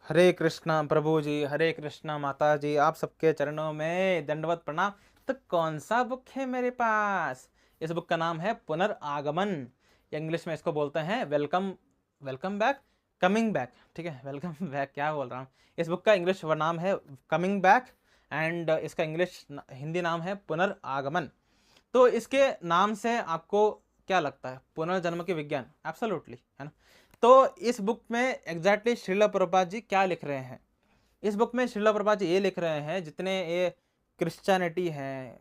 हरे कृष्णा प्रभु जी, हरे कृष्णा माता जी, आप सबके चरणों में दंडवत प्रणाम। तो कौन सा बुक है मेरे पास? इस बुक का नाम है पुनर्आगमन, या इंग्लिश में इसको बोलते हैं welcome, welcome back, coming back. ठीक है, वेलकम बैक क्या बोल रहा हूँ। इस बुक का इंग्लिश नाम है कमिंग बैक, एंड इसका इंग्लिश हिंदी नाम है पुनर्आगमन। तो इसके नाम से आपको क्या लगता है? पुनर्जन्म के विज्ञान, एब्सोल्युटली, है ना। तो इस बुक में एग्जैक्टली श्रील प्रभुपाद जी क्या लिख रहे हैं? इस बुक में श्रील प्रभुपाद जी ये लिख रहे हैं, जितने ये क्रिश्चियनिटी है,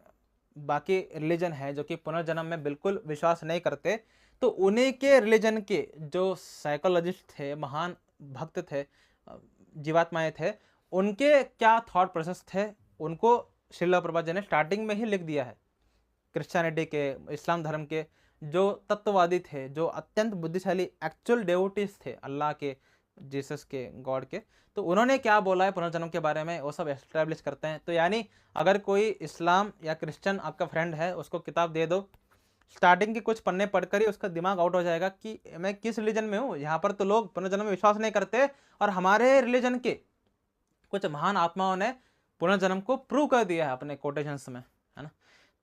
बाकी रिलीजन है जो कि पुनर्जन्म में बिल्कुल विश्वास नहीं करते, तो उन्हीं के रिलीजन के जो साइकोलॉजिस्ट थे, महान भक्त थे, जीवात्माएं थे, उनके क्या थॉट प्रोसेस थे, उनको श्रील प्रभुपाद जी ने स्टार्टिंग में ही लिख दिया है। क्रिश्चियनिटी के, इस्लाम धर्म के जो तत्ववादी थे, जो अत्यंत बुद्धिशाली एक्चुअल डेवोटीज थे अल्लाह के, जीसस के, गॉड के, तो उन्होंने क्या बोला है पुनर्जन्म के बारे में वो सब एस्टेब्लिश करते हैं। तो यानी अगर कोई इस्लाम या क्रिश्चियन आपका फ्रेंड है, उसको किताब दे दो, स्टार्टिंग के कुछ पन्ने पढ़कर ही उसका दिमाग आउट हो जाएगा कि मैं किस रिलीजन में हूँ। यहाँ पर तो लोग पुनर्जन्म में विश्वास नहीं करते, और हमारे रिलीजन के कुछ महान आत्माओं ने पुनर्जन्म को प्रूव कर दिया है अपने कोटेशंस में, है ना।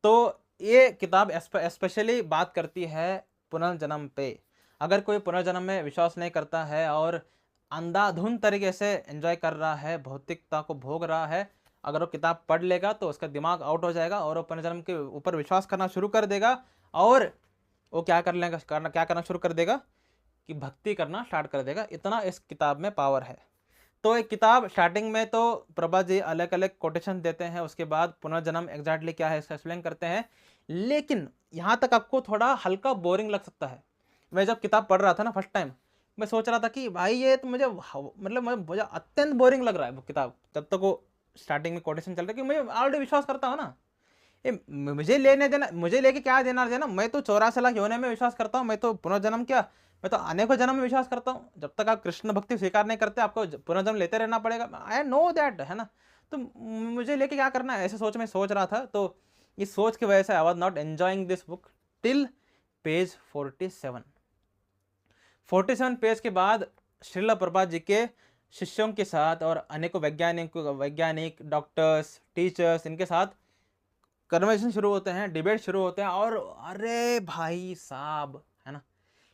तो ये किताब स्पेशली बात करती है पुनर्जन्म पे। अगर कोई पुनर्जन्म में विश्वास नहीं करता है और अंधाधुन तरीके से एंजॉय कर रहा है, भौतिकता को भोग रहा है, अगर वो किताब पढ़ लेगा तो उसका दिमाग आउट हो जाएगा और वो पुनर्जन्म के ऊपर विश्वास करना शुरू कर देगा, और वो क्या करना शुरू कर देगा कि भक्ति करना स्टार्ट कर देगा। इतना इस किताब में पावर है। तो एक किताब स्टार्टिंग में तो प्रभा जी अलग अलग कोटेशन देते हैं, उसके बाद पुनर्जन्म एग्जैक्टली क्या है इसका एक्सप्लेन करते हैं, लेकिन यहाँ तक आपको थोड़ा हल्का बोरिंग लग सकता है। मैं जब किताब पढ़ रहा था ना फर्स्ट टाइम, मैं सोच रहा था कि भाई ये तो मुझे अत्यंत बोरिंग लग रहा है वो किताब, जब तक वो स्टार्टिंग में कोटेशन चल रहा है, कि मुझे ऑलरेडी विश्वास करता हूँ ना। ये मुझे लेने देना, मुझे लेके क्या देना देना, मैं तो 84 लाख योनि में विश्वास करता हूँ, मैं तो पुनर्जन्म क्या, मैं तो अनेकों जन्म में विश्वास करता हूँ। जब तक आप कृष्ण भक्ति स्वीकार नहीं करते आपको पुनर्जन्म लेते रहना पड़ेगा, आई नो दैट, है ना। तो मुझे लेके क्या करना है, ऐसे सोच में सोच रहा था। तो इस सोच की वजह से I was not enjoying this book till page 47 page के बाद श्रील प्रभुपाद जी के शिष्यों के साथ और अनेकों वैज्ञानिक डॉक्टर्स, टीचर्स, इनके साथ कन्वर्सेशन शुरू होते हैं, डिबेट शुरू होते हैं, और अरे भाई साहब, है ना,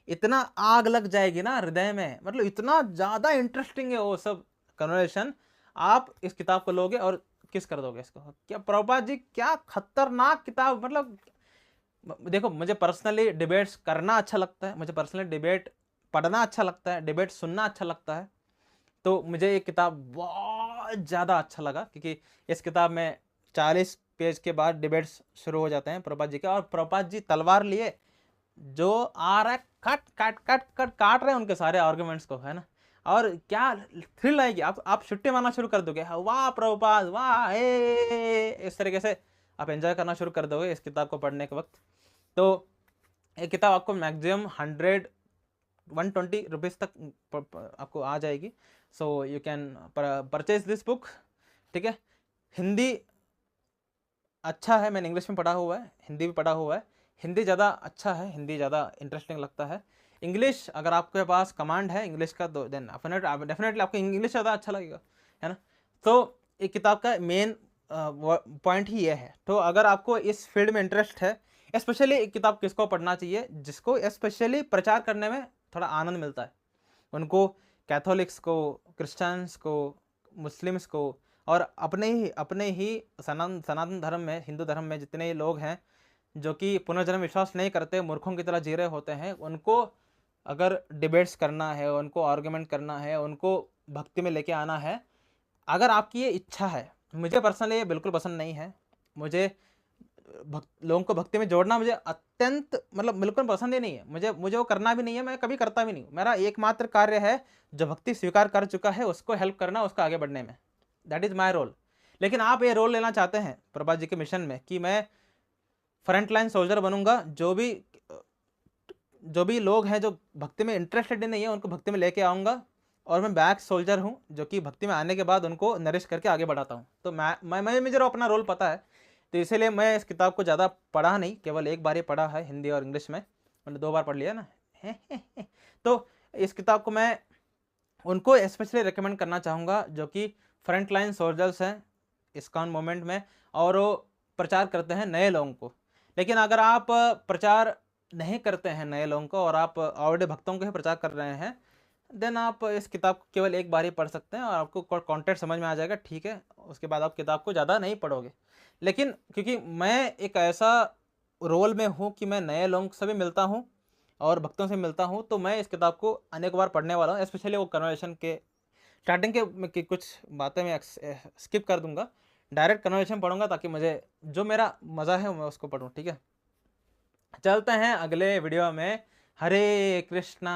इतना आग लग जाएगी ना हृदय में, मतलब इतना ज़्यादा इंटरेस्टिंग है वो सब कन्वर्सेशन। आप इस किताब को लोगे और किस कर दोगे इसको। क्या प्रभुपाद जी, क्या खतरनाक किताब, मतलब देखो, मुझे पर्सनली डिबेट्स करना अच्छा लगता है, मुझे पर्सनली डिबेट पढ़ना अच्छा लगता है, डिबेट सुनना अच्छा लगता है। तो मुझे ये किताब बहुत ज़्यादा अच्छा लगा, क्योंकि इस किताब में 40 पेज के बाद डिबेट्स शुरू हो जाते हैं प्रभुपाद जी के, और प्रभुपाद जी तलवार लिए जो आ रहा है कट कट कट कट काट रहे हैं उनके सारे आर्गुमेंट्स को, है ना। और क्या थ्रिल आएगी, आप छुट्टी मारना शुरू कर दोगे, वाह प्रभुपाद वाह, इस तरीके से आप एंजॉय करना शुरू कर दोगे इस किताब को पढ़ने के वक्त। तो ये किताब आपको मैक्सिमम 120 रुपीज़ तक आपको आ जाएगी। So you can purchase this book. ठीक है, हिंदी अच्छा है, मैंने इंग्लिश में पढ़ा हुआ है, हिंदी भी पढ़ा हुआ है। हिंदी ज़्यादा अच्छा है, हिंदी ज़्यादा इंटरेस्टिंग लगता है। इंग्लिश अगर आपके पास कमांड है इंग्लिश का, तो देन डेफिनेटली आपको इंग्लिश ज़्यादा अच्छा लगेगा, है ना। तो एक किताब का मेन पॉइंट ही ये है। तो अगर आपको इस फील्ड में इंटरेस्ट है, स्पेशली एक किताब किसको पढ़ना चाहिए, जिसको स्पेशली प्रचार करने में थोड़ा आनंद मिलता है, उनको, कैथोलिक्स को, क्रिश्चियंस को, मुस्लिम्स को, और अपने ही सनातन धर्म में, हिंदू धर्म में जितने लोग हैं जो कि पुनर्जन्म विश्वास नहीं करते, मूर्खों की तरह जी रहे होते हैं, उनको अगर डिबेट्स करना है, उनको आर्गुमेंट करना है, उनको भक्ति में लेके आना है, अगर आपकी ये इच्छा है। मुझे पर्सनली ये बिल्कुल पसंद नहीं है। मुझे लोगों को भक्ति में जोड़ना मुझे अत्यंत, मतलब बिल्कुल पसंद ही नहीं है। मुझे वो करना भी नहीं है, मैं कभी करता भी नहीं हूँ। मेरा एकमात्र कार्य है, जो भक्ति स्वीकार कर चुका है उसको हेल्प करना, उसको आगे बढ़ने में, दैट इज़ माई रोल। लेकिन आप ये रोल लेना चाहते हैं प्रभा जी के मिशन में कि मैं फ्रंट लाइन सोल्जर बनूंगा, जो भी लोग हैं जो भक्ति में इंटरेस्टेड नहीं है उनको भक्ति में लेके आऊँगा, और मैं बैक सोल्जर हूँ जो कि भक्ति में आने के बाद उनको नरिश करके आगे बढ़ाता हूँ। तो मुझे अपना रोल पता है, तो इसीलिए मैं इस किताब को ज़्यादा पढ़ा नहीं, केवल एक बार ही पढ़ा है हिंदी और इंग्लिश में, मैंने 2 बार पढ़ लिया ना। तो इस किताब को मैं उनको स्पेशली रिकमेंड करना चाहूँगा, जो कि फ्रंट लाइन सोल्जर्स हैं इस्कॉन मूवमेंट में, और वो प्रचार करते हैं नए लोगों को। लेकिन अगर आप प्रचार नहीं करते हैं नए लोगों को और आप ऑलरेडी भक्तों को ही प्रचार कर रहे हैं, देन आप इस किताब को केवल एक बार ही पढ़ सकते हैं और आपको कॉन्टेंट समझ में आ जाएगा, ठीक है। उसके बाद आप किताब को ज़्यादा नहीं पढ़ोगे। लेकिन क्योंकि मैं एक ऐसा रोल में हूँ कि मैं नए लोगों से भी मिलता हूँ और भक्तों से मिलता हूँ, तो मैं इस किताब को अनेक बार पढ़ने वाला हूँ। स्पेशली वो कन्वर्सेशन के स्टार्टिंग के कुछ बातें मैं स्किप कर दूंगा, डायरेक्ट कन्वर्सेशन पढ़ूंगा ताकि मुझे जो मेरा मज़ा है मैं उसको पढ़ूँ, ठीक है। चलते हैं अगले वीडियो में। हरे कृष्णा।